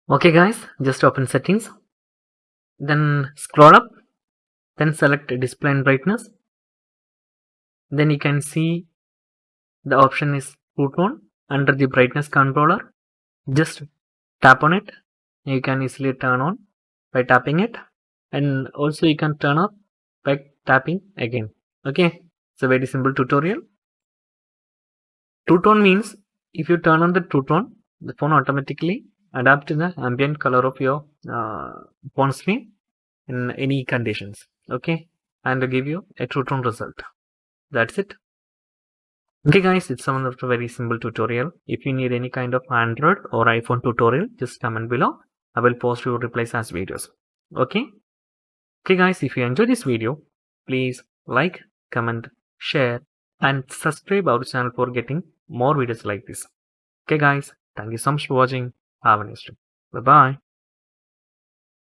Okay guys, just open settings, then scroll up, then select display and brightness. Then you can see the option is truetone under the brightness controller. Just tap on it. You can easily turn on by tapping it, and also you can turn off by tapping again. Okay, it's a very simple tutorial. Two-tone means if you turn on the two-tone, the phone automatically adapt to the ambient color of your phone screen in any conditions. Okay, and give you a two-tone result. That's it. Okay guys, it's one of the very simple tutorial. If you need any kind of Android or iPhone tutorial, just comment below. I will post your replies as videos. Okay. Okay guys, if you enjoyed this video, please like, comment, share and subscribe our channel for getting more videos like this. Okay guys, thank you so much for watching. Have a nice day. Bye bye.